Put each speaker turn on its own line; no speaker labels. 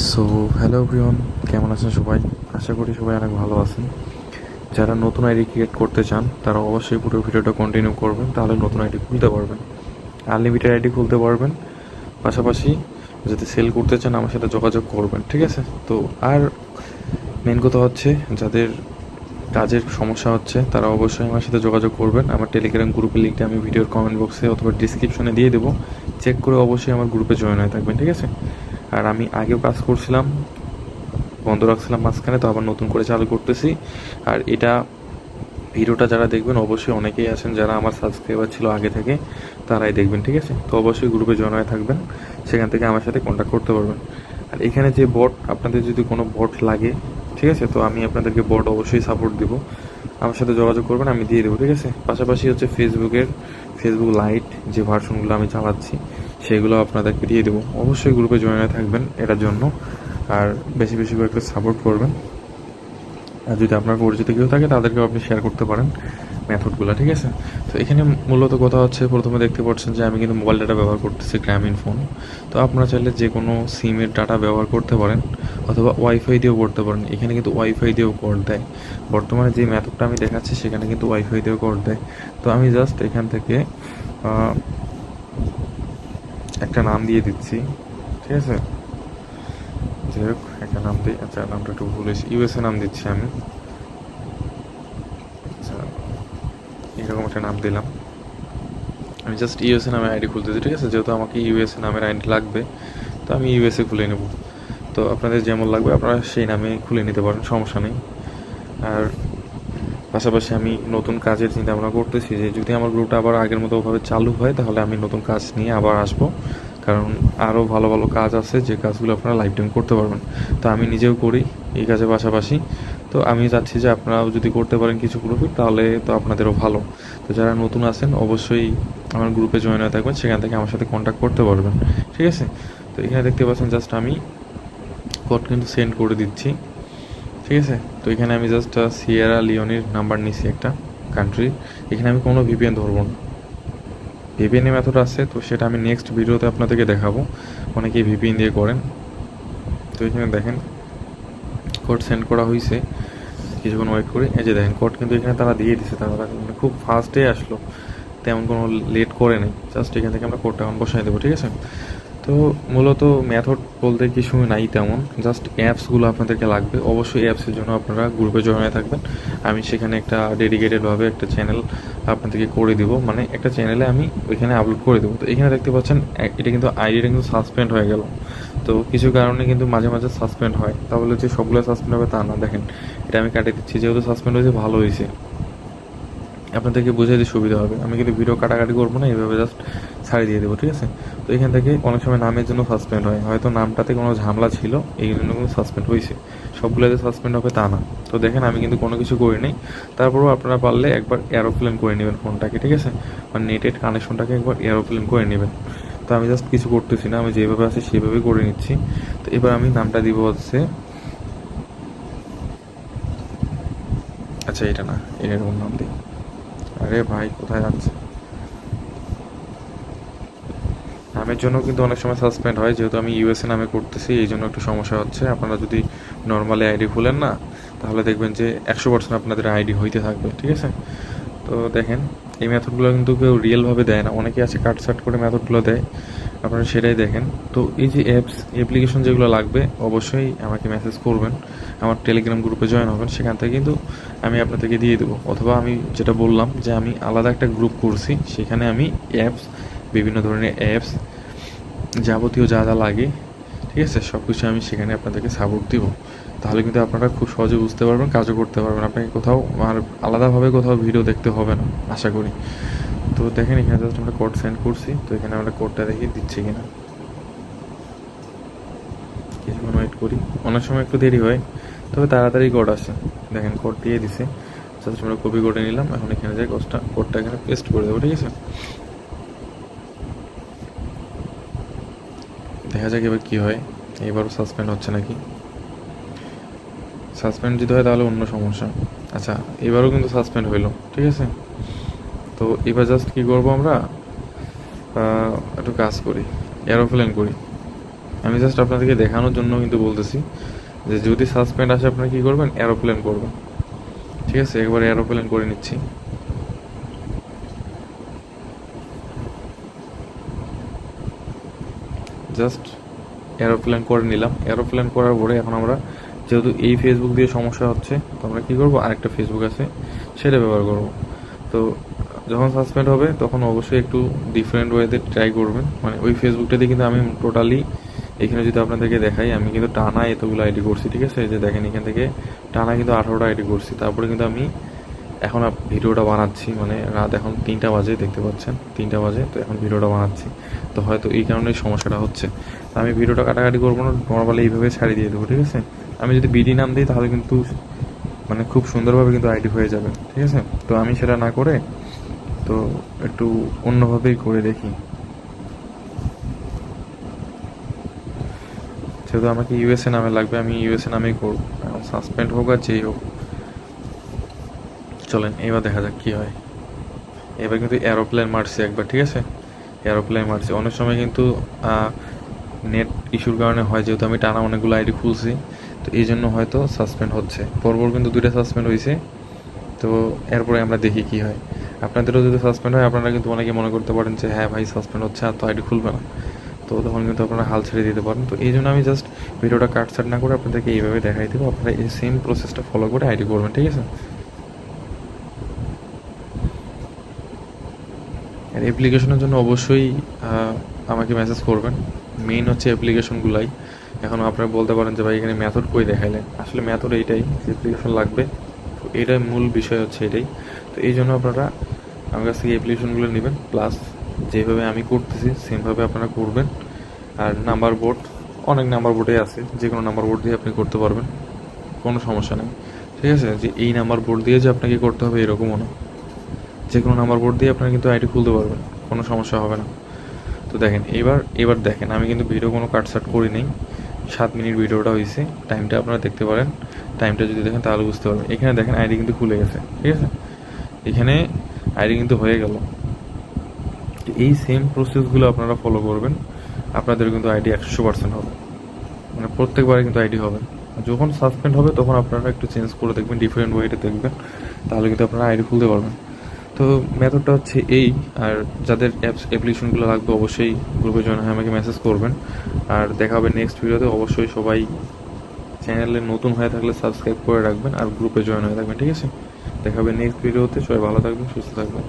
So hello everyone, কেমন আছেন সবাই? আশা করি সবাই অনেক ভালো আছেন। যারা নতুন আইডি ক্রিয়েট করতে চান তারা অবশ্যই পুরো ভিডিওটা কন্টিনিউ করবেন, তাহলে নতুন আইডি খুলতে পারবেন, আনলিমিটেড আইডি খুলতে পারবেন। পাশাপাশি যদি সেল করতে চান আমার সাথে যোগাযোগ করবেন, ঠিক আছে? তো আর মেন কথা হচ্ছে, যাদের কাজের সমস্যা হচ্ছে তারা অবশ্যই আমার সাথে যোগাযোগ করবেন। আমার টেলিগ্রাম গ্রুপের লিঙ্কটা আমি ভিডিওর কমেন্ট বক্সে অথবা ডিসক্রিপশনে দিয়ে দেবো। চেক করে অবশ্যই আমার গ্রুপে জয়েন হয়ে থাকবেন, ঠিক আছে? আর আমি আগেও কাজ করছিলাম, বন্ধ রাখছিলাম মাঝখানে, তো আবার নতুন করে চালু করতেছি। আর এটা ভিডিওটা যারা দেখবেন অবশ্যই অনেকেই আছেন যারা আমার সাবস্ক্রাইবার ছিল আগে থেকে, তারাই দেখবেন, ঠিক আছে? তো অবশ্যই গ্রুপে জয়েন হয়ে থাকবেন, সেখান থেকে আমার সাথে কন্ট্যাক্ট করতে পারবেন। আর এখানে যে বট, আপনাদের যদি কোনো বট লাগে, ঠিক আছে, তো আমি আপনাদেরকে বট অবশ্যই সাপোর্ট দিব। আমার সাথে যোগাযোগ করবেন, আমি দিয়ে দেবো, ঠিক আছে? পাশাপাশি হচ্ছে ফেসবুক লাইট যে ভার্সনগুলো আমি চালাচ্ছি সেগুলো আপনাদেরকে দিয়ে দেবো। অবশ্যই গ্রুপে জয়েন হয়ে থাকবেন এটার জন্য, আর বেশি বেশি করে একটু সাপোর্ট করবেন। আর যদি আপনার পরিচিত কেউ থাকে তাদেরকেও আপনি শেয়ার করতে পারেন মেথডগুলো, ঠিক আছে? তো এখানে মূলত কথা হচ্ছে, প্রথমে দেখতে পাচ্ছেন যে আমি কিন্তু মোবাইল ডাটা ব্যবহার করতেছি, গ্রামীণ ফোন। তো আপনারা চাইলে যে কোনো সিমের ডাটা ব্যবহার করতে পারেন, অথবা ওয়াইফাই দিয়েও করতে পারেন। এখানে কিন্তু ওয়াইফাই দিয়েও কোড দেয়। বর্তমানে যে মেথডটা আমি দেখাচ্ছি সেখানে কিন্তু ওয়াইফাই দিয়েও কোড দেয়। তো আমি জাস্ট এখান থেকে একটা নাম দিয়ে দিচ্ছি, ঠিক আছে? যাই হোক, একটা নাম দিই। আচ্ছা, নামটা একটু ভুল হয়েছে, ইউএসএ নাম দিচ্ছি আমি। আচ্ছা, এরকম একটা নাম দিলাম। আমি জাস্ট ইউএসএ নামে আইডি খুলতেছি, ঠিক আছে? যেহেতু আমাকে ইউএসএ নামের আইডি লাগবে, তো আমি ইউএসএ খুলে নেব। তো আপনাদের যেমন লাগবে আপনারা সেই নামে খুলে নিতে পারেন, সমস্যা নেই। আর পাশাপাশি আমি নতুন কাজের চিন্তা ভাবনা করতেছি যে যদি আমার গ্রুপটা আবার আগের মতো ওভাবে চালু হয় তাহলে আমি নতুন কাজ নিয়ে আবার আসবো। কারণ আরও ভালো ভালো কাজ আছে যে কাজগুলো আপনারা লাইফ টাইম করতে পারবেন। তো আমি নিজেও করি এই কাজের পাশাপাশি। তো আমি চাচ্ছি যে আপনারাও যদি করতে পারেন কিছু প্রফিট, তাহলে তো আপনাদেরও ভালো। তো যারা নতুন আছেন অবশ্যই আমার গ্রুপে জয়েন হয়ে থাকবেন, সেখান থেকে আমার সাথে কন্ট্যাক্ট করতে পারবেন, ঠিক আছে? তো এখানে দেখতে পাচ্ছেন জাস্ট আমি কোড কিন্তু সেন্ড করে দিচ্ছি, ঠিক আছে? তো এখানে আমি জাস্ট সিয়েরা লিওনের নাম্বার নিছি, একটা কান্ট্রি। এখানে আমি কোনো ভিপিএন ধরবো না। ভিপিএনের মেথড আছে, তো সেটা আমি নেক্সট ভিডিওতে আপনাদেরকে দেখাবো। অনেকেই ভিপিএন দিয়ে করেন। তো এখানে দেখেন কোড সেন্ড করা হয়েছে, কিছুক্ষণ ওয়েট করে এই যে দেখেন কোড কিন্তু এখানে তারা দিয়ে দিছে। তারা মানে খুব ফাস্টে আসলো, তেমন কোনো লেট করে নেই। জাস্ট এখান থেকে আমরা কোডটা এখন বসাই দেবো, ঠিক আছে? তো মূলত মেথড বলতে কিছু নাই তেমন, জাস্ট অ্যাপসগুলো আপনাদেরকে লাগবে। অবশ্যই অ্যাপসের জন্য আপনারা গ্রুপে জয়েন হয়ে থাকবেন। আমি সেখানে একটা ডেডিকেটেডভাবে একটা চ্যানেল আপনাদেরকে করে দিব, মানে একটা চ্যানেলে আমি ওইখানে আপলোড করে দেবো। তো এখানে দেখতে পাচ্ছেন এটা কিন্তু আইডিটা কিন্তু সাসপেন্ড হয়ে গেল। তো কিছু কারণে কিন্তু মাঝে মাঝে সাসপেন্ড হয়, তাহলে যে সবগুলো সাসপেন্ড হবে তা না। দেখেন, এটা আমি কাটিয়ে দিচ্ছি, যেহেতু সাসপেন্ড হয়েছে ভালো হয়েছে, আপনাদেরকে বুঝাইতে সুবিধা হবে। আমি কিন্তু ভিডিও কাটাকাটি করবো না, এইভাবে জাস্ট ছাড়িয়ে দিয়ে দেবো, ঠিক আছে? তো এখান থেকে অনেক সময় নামের জন্য সাসপেন্ড হয়, হয়তো নামটাতে কোনো ঝামেলা ছিল এই জন্য কিন্তু সাসপেন্ড হয়েছে। সবগুলোতে সাসপেন্ড হবে তা না। তো দেখেন আমি কিন্তু কোনো কিছু করি নাই। তারপরেও আপনারা পারলে একবার এরোপ্লেন করে নেবেন ফোনটাকে, ঠিক আছে? মানে নেটের কানেকশনটাকে একবার এরোপ্লেন করে নেবেন। তো আমি জাস্ট কিছু করতেছি না, আমি যেভাবে আছি সেভাবেই করে নিচ্ছি। তো এবার আমি নামটা দিব হচ্ছে, আচ্ছা এটা না, এরকম নাম দিই। আরে ভাই কোথায় যাচ্ছে? নামের জন্য কিন্তু অনেক সময় সাসপেন্ড হয়, যেহেতু আমি ইউএসএ নামে করতেছি এই জন্য একটু সমস্যা হচ্ছে। আপনারা যদি নর্মালি আইডি খুলেন না, তাহলে দেখবেন যে 100% আপনাদের আইডি হইতে থাকবে, ঠিক আছে? তো দেখেন, এই মেথডগুলো কিন্তু কেউ রিয়েলভাবে দেয় না, অনেকে আছে কাটসাট করে মেথডগুলো দেয়, আপনারা সেটাই দেখেন। তো এই যে অ্যাপ্লিকেশন যেগুলো লাগবে অবশ্যই আমাকে মেসেজ করবেন, আমার টেলিগ্রাম গ্রুপে জয়েন হবেন, সেখান থেকে কিন্তু আমি আপনাদেরকে দিয়ে দেবো। অথবা আমি যেটা বললাম যে আমি আলাদা একটা গ্রুপ করছি, সেখানে আমি অ্যাপস, বিভিন্ন ধরনের অ্যাপস, যাবতীয় যা যা লাগে, ঠিক আছে, সব কিছু আমি সেখানে আপনাদেরকে সাপোর্ট দিব। তাহলে কিন্তু আপনারা খুব সহজে বুঝতে পারবেন, কাজও করতে পারবেন। আপনাকে কোথাও আর আলাদাভাবে কোথাও ভিডিও দেখতে হবে না আশা করি। তো দেখেন এখানে জাস্ট আমরা কোড সেন্ড করছি, তো এখানে আমরা কোডটা দেখি দিচ্ছি কিনা। কিছুক্ষণ ওয়েট করি, অনেক সময় একটু দেরি হয়, তবে তাড়াতাড়ি কোড আসে। দেখেন কোড দিয়ে দিছে, জাস্ট আমরা কপি করে নিলাম। এখন এখানে যাই কোডটা এখানে পেস্ট করে দেবো, ঠিক আছে? দেখা যাক এবার কী হয়, এবারও সাসপেন্ড হচ্ছে নাকি। সাসপেন্ড যদি হয় তাহলে অন্য সমস্যা। আচ্ছা, এবারও কিন্তু সাসপেন্ড হইলো, ঠিক আছে? তো এবার জাস্ট কী করবো আমরা, একটু কাজ করি, এরোপ্লেন করি। আমি জাস্ট আপনাদেরকে দেখানোর জন্য কিন্তু বলতেছি যে যদি সাসপেন্ড আসে আপনারা কী করবেন, এরোপ্লেন করবেন। ঠিক আছে, একবার এরোপ্লেন করে নিচ্ছি। জাস্ট এরোপ্লেন করে নিলাম। এরোপ্লেন করার পরে এখন আমরা যেহেতু এই ফেসবুক দিয়ে সমস্যা হচ্ছে, তো আমরা কী করবো, আরেকটা ফেসবুক আছে সেটা ব্যবহার করব। তো যখন সাসপেন্ড হবে তখন অবশ্যই একটু ডিফারেন্ট ওয়েতে ট্রাই করবেন। মানে ওই ফেসবুকটাতে কিন্তু আমি টোটালি, এখানে যদি আপনাদেরকে দেখাই, আমি কিন্তু টানা এতগুলো আইডি করছি। ঠিক আছে, এই যে দেখেন এখান থেকে টানা কিন্তু 18টা আইডি করছি। তারপরে কিন্তু আমি এখন ভিডিওটা বানাচ্ছি, মানে রাত এখন 3টা বাজে, দেখতে পাচ্ছেন 3টা বাজে, তো এখন ভিডিওটা বানাচ্ছি। তো হয়তো এই কারণেই সমস্যাটা হচ্ছে। তো আমি ভিডিওটা কাটাকাটি করবো না, নর্মালি এইভাবে ছাড়ি দিয়ে দেবো। ঠিক আছে, আমি যদি বিডি নাম দিই তাহলে কিন্তু মানে খুব সুন্দরভাবে কিন্তু আইডি হয়ে যাবে। ঠিক আছে, তো আমি সেটা না করে তো একটু অন্যভাবেই করে দেখি। যেহেতু আমাকে ইউএসএ নামে লাগবে, আমি ইউএসএ নামেই করবো, এখন সাসপেন্ড হোক আর যেই হোক। চলেন এবার দেখা যাক কী হয়। এবার কিন্তু এরোপ্লেন মারছি একবার। ঠিক আছে, এরোপ্লেন মারছি। অনেক সময় কিন্তু নেট ইস্যুর কারণে হয়, যেহেতু আমি টানা অনেকগুলো আইডি খুলছি, তো এই জন্য হয়তো সাসপেন্ড হচ্ছে। পরপর কিন্তু 2টা সাসপেন্ড হয়েছে। তো এরপরে আমরা দেখি কি হয়। আপনাদেরও যদি সাসপেন্ড হয়, আপনারা কিন্তু অনেকে মনে করতে পারেন যে হ্যাঁ ভাই সাসপেন্ড হচ্ছে আর তো আইডি খুলবে না, তো তখন কিন্তু আপনারা হাল ছেড়ে দিতে পারেন। তো এই জন্য আমি জাস্ট ভিডিওটা কাটছাট না করে আপনাদেরকে এইভাবে দেখাই দেবো, আপনারা এই সেম প্রসেসটা ফলো করে আইডি করবেন। ঠিক আছে, আর অ্যাপ্লিকেশনের জন্য অবশ্যই আমাকে মেসেজ করবেন। মেইন হচ্ছে অ্যাপ্লিকেশনগুলাই। এখন আপনারা বলতে পারেন যে ভাই এখানে মেথড কই দেখাইলেন, আসলে মেথড এইটাই যে অ্যাপ্লিকেশন লাগবে, তো এটাই মূল বিষয় হচ্ছে এটাই। তো এই জন্য আপনারা আমার কাছ থেকে অ্যাপ্লিকেশনগুলো নেবেন, প্লাস যেভাবে আমি করতেছি সেমভাবে আপনারা করবেন। আর নাম্বার বোর্ড, অনেক নাম্বার বোর্ডে আছে, যে কোনো নাম্বার বোর্ড দিয়ে আপনি করতে পারবেন, কোনো সমস্যা নেই। ঠিক আছে, যে এই নাম্বার বোর্ড দিয়ে যে আপনাকে করতে হবে এরকমও না, যে কোনো নাম্বার বোর্ড দিয়ে আপনারা কিন্তু আইডি খুলতে পারবেন, কোনো সমস্যা হবে না। তো দেখেন এবার দেখেন আমি কিন্তু ভিডিও কোনো কাটসাট করি নেই। 7 মিনিট ভিডিওটা হয়েছে, টাইমটা আপনারা দেখতে পারেন। টাইমটা যদি দেখেন তাহলে বুঝতে পারবেন। এখানে দেখেন আইডি কিন্তু খুলে গেছে। ঠিক আছে, এখানে আইডি কিন্তু হয়ে গেল। এই সেম প্রসেসগুলো আপনারা ফলো করবেন, আপনাদের কিন্তু আইডি 100% হবে। মানে প্রত্যেকবারে কিন্তু আইডি হবে। যখন সাসপেন্ড হবে তখন আপনারা একটু চেঞ্জ করে দেখবেন, ডিফারেন্ট ওয়েতে দেখবেন, তাহলে কিন্তু আপনারা আইডি খুলতে পারবেন। তো মেথডটা হচ্ছে এই। আর যাদের অ্যাপ্লিকেশনগুলো লাগবে অবশ্যই গ্রুপে জয়েন হয়ে আমাকে মেসেজ করবেন। আর দেখা হবে নেক্সট ভিডিওতে। অবশ্যই সবাই চ্যানেলে নতুন হয়ে থাকলে সাবস্ক্রাইব করে রাখবেন আর গ্রুপে জয়েন হয়ে থাকবেন। ঠিক আছে, দেখা হবে নেক্সট ভিডিওতে। সবাই ভালো থাকবেন, সুস্থ থাকবেন।